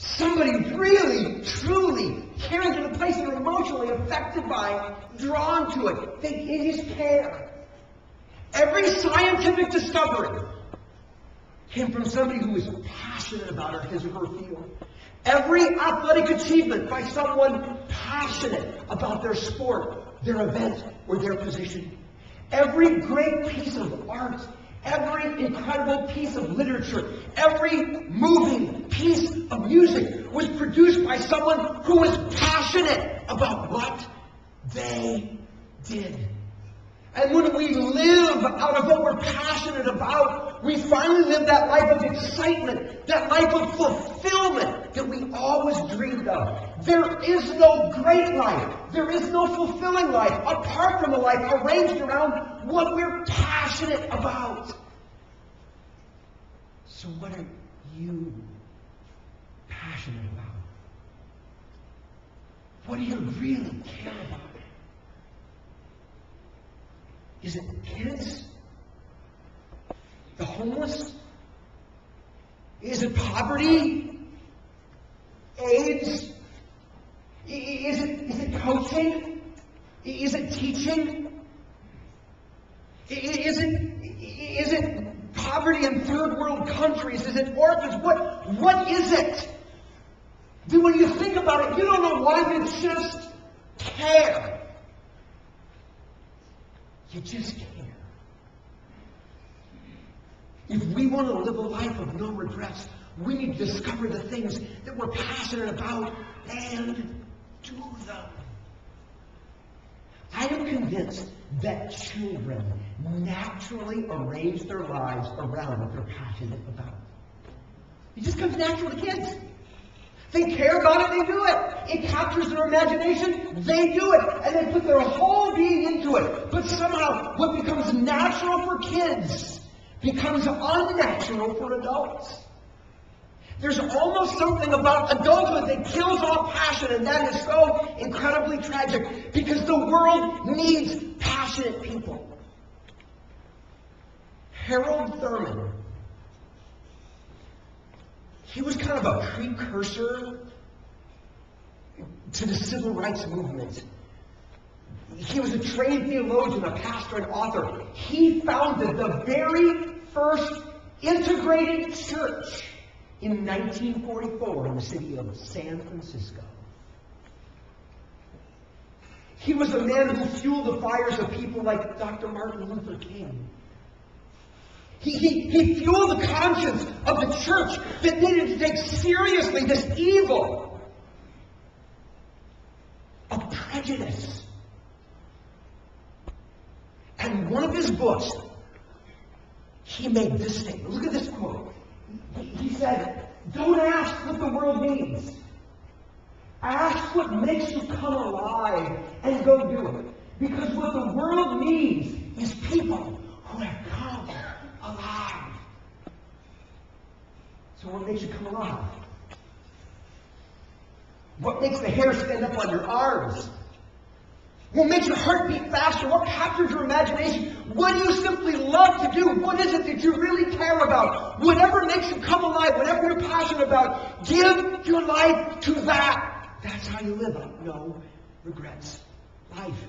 Somebody really, truly caring to the place they're emotionally affected by, drawn to it. They just care. Every scientific discovery came from somebody who was passionate about his or her field. Every athletic achievement by someone passionate about their sport, their event, or their position. Every great piece of art, every incredible piece of literature, every moving piece of music was produced by someone who was passionate about what they did. And when we live out of what we're passionate about, we finally live that life of excitement, that life of fulfillment that we always dreamed of. There is no great life, there is no fulfilling life apart from a life arranged around what we're passionate about. So what are you passionate about? What do you really care about? Is it kids? The homeless? Is it poverty? AIDS? Is it coaching? Is it teaching? Is it poverty in third world countries? Is it orphans? What is it? When you think about it, you don't know why, you just care. You just care. If we want to live a life of no regrets, we need to discover the things that we're passionate about and do them. I am convinced that children naturally arrange their lives around what they're passionate about. It just comes natural to kids. They care about it, they do it. It captures their imagination, they do it. And they put their whole being into it. But somehow, what becomes natural for kids becomes unnatural for adults. There's almost something about adulthood that kills all passion, and that is so incredibly tragic, because the world needs passionate people. Harold Thurman, he was kind of a precursor to the civil rights movement. He was a trained theologian, a pastor, and author. He founded the very first integrated church in 1944 in the city of San Francisco. He was a man who fueled the fires of people like Dr. Martin Luther King. He fueled the conscience of the church that needed to take seriously this evil of prejudice. And one of his books, he made this statement. Look at this quote. He said, "Don't ask what the world needs. Ask what makes you come alive and go do it. Because what the world needs is people who have come alive." So what makes you come alive? What makes the hair stand up on your arms? What makes your heart beat faster? What captures your imagination? What do you simply love to do? What is it that you really care about? Whatever makes you come alive, whatever you're passionate about, give your life to that. That's how you live a no regrets life.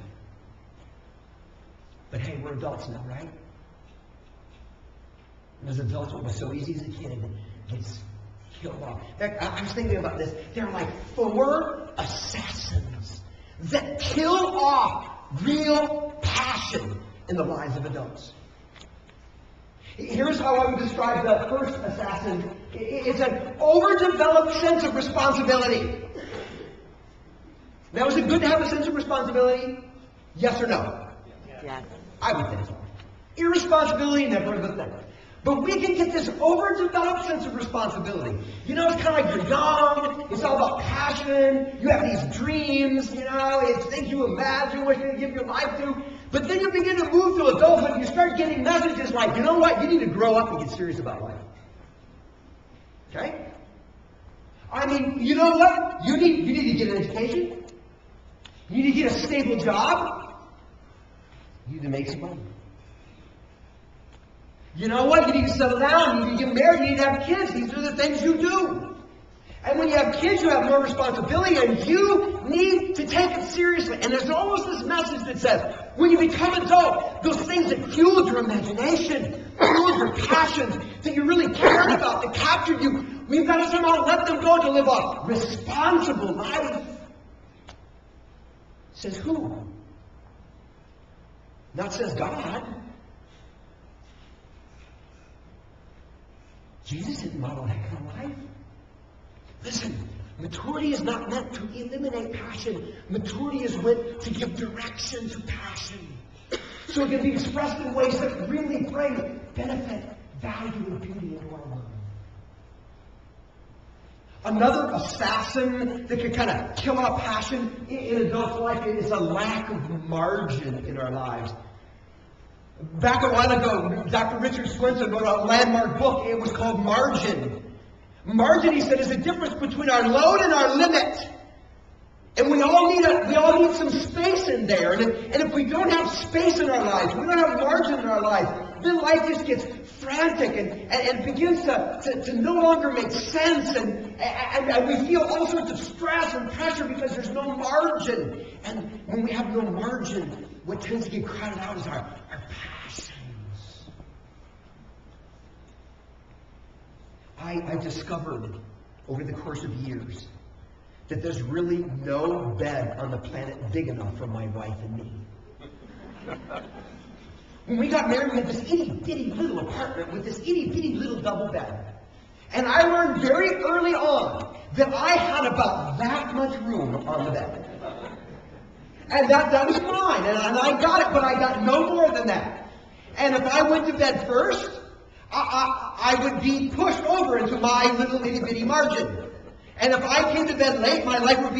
But hey, we're adults now, right? And as adults, what was so easy as a kid gets killed off. In fact, I was thinking about this. There are like 4 assassins that kill off real passion in the lives of adults. Here's how I would describe the first assassin. It's an overdeveloped sense of responsibility. Now, is it good to have a sense of responsibility? Yes or no? Yes. I would think so. Irresponsibility, never a good thing. But we can get this overdeveloped sense of responsibility. You know, it's kind of like you're young, it's all about passion, you have these dreams, you know, it's things you imagine what you're going to give your life to. But then you begin to move to adulthood and you start getting messages like, you know what, you need to grow up and get serious about life. Okay? I mean, you know what? You need to get an education. You need to get a stable job. You need to make some money. You know what? You need to settle down. You need to get married. You need to have kids. These are the things you do. And when you have kids, you have more responsibility, and you need to take it seriously. And there's almost this message that says, when you become adult, those things that fueled your imagination, fueled your passions, that you really cared about, that captured you, we've got to somehow let them go to live a responsible life. Says who? Not says God. Jesus didn't model that kind of life. Listen, maturity is not meant to eliminate passion. Maturity is meant to give direction to passion, so it can be expressed in ways that really bring benefit, value, and beauty into our world. Another assassin that can kind of kill our passion in adult life is a lack of margin in our lives. Back a while ago, Dr. Richard Swenson wrote a landmark book. It was called Margin. Margin, he said, is the difference between our load and our limit. And we all need some space in there. And if we don't have space in our lives, we don't have margin in our lives, then life just gets frantic and it begins to no longer make sense. And we feel all sorts of stress and pressure because there's no margin. And when we have no margin, what tends to get crowded out is our passions. I discovered over the course of years that there's really no bed on the planet big enough for my wife and me. When we got married, we had this itty-bitty little apartment with this itty-bitty little double bed. And I learned very early on that I had about that much room on the bed. And that was mine, and I got it, but I got no more than that. And if I went to bed first, I would be pushed over into my little itty-bitty margin. And if I came to bed late, my wife would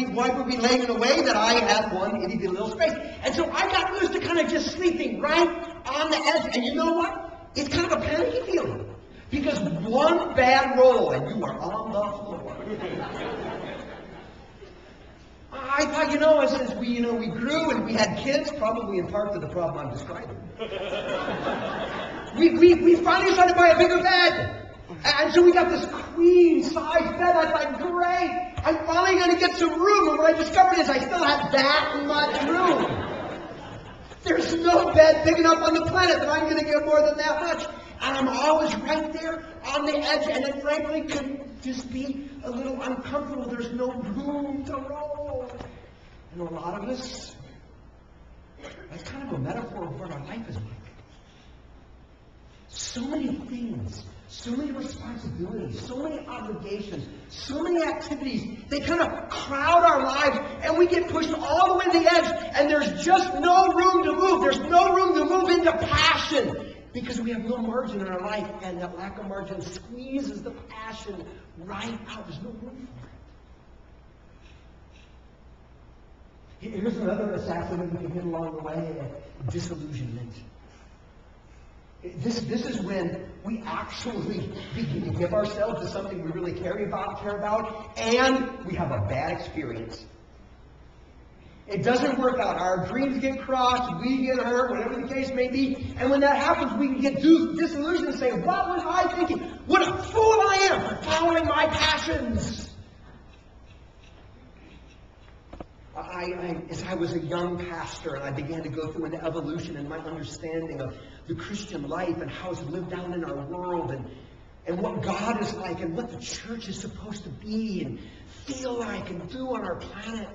be laying in a way that I had one itty-bitty little space. And so I got used to kind of just sleeping right on the edge. And you know what? It's kind of a panicky feeling. Because one bad roll and you are on the floor. I thought, since we grew and we had kids, probably in part to the problem I'm describing. We finally decided to buy a bigger bed. And so we got this queen-size bed. I thought, great, I'm finally going to get some room. And what I discovered is I still had that much room. There's no bed big enough on the planet that I'm going to get more than that much. And I'm always right there on the edge. And it frankly can just be a little uncomfortable. There's no room to roll. And a lot of us, that's kind of a metaphor of what our life is like. So many things, so many responsibilities, so many obligations, so many activities, they kind of crowd our lives, and we get pushed all the way to the edge, and there's just no room to move. There's no room to move into passion because we have no margin in our life, and that lack of margin squeezes the passion right out. There's no room for it. Here's another assassin that we can hit along the way, disillusionment. This is when we actually begin to give ourselves to something we really care about, and we have a bad experience. It doesn't work out. Our dreams get crossed, we get hurt, whatever the case may be. And when that happens, we can get disillusioned and say, what was I thinking? What a fool I am for following my passions. As I was a young pastor and I began to go through an evolution in my understanding of the Christian life and how it's lived out in our world and what God is like and what the church is supposed to be and feel like and do on our planet,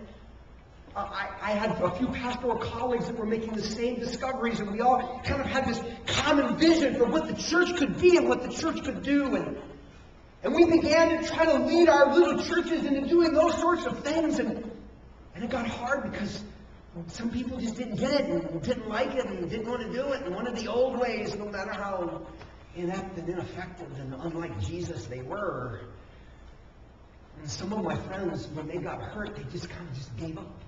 I had a few pastoral colleagues that were making the same discoveries, and we all kind of had this common vision for what the church could be and what the church could do. And we began to try to lead our little churches into doing those sorts of things. And it got hard because some people just didn't get it and didn't like it and didn't want to do it and wanted the old ways, no matter how inept and ineffective and unlike Jesus they were. And some of my friends, when they got hurt, they just kind of gave up.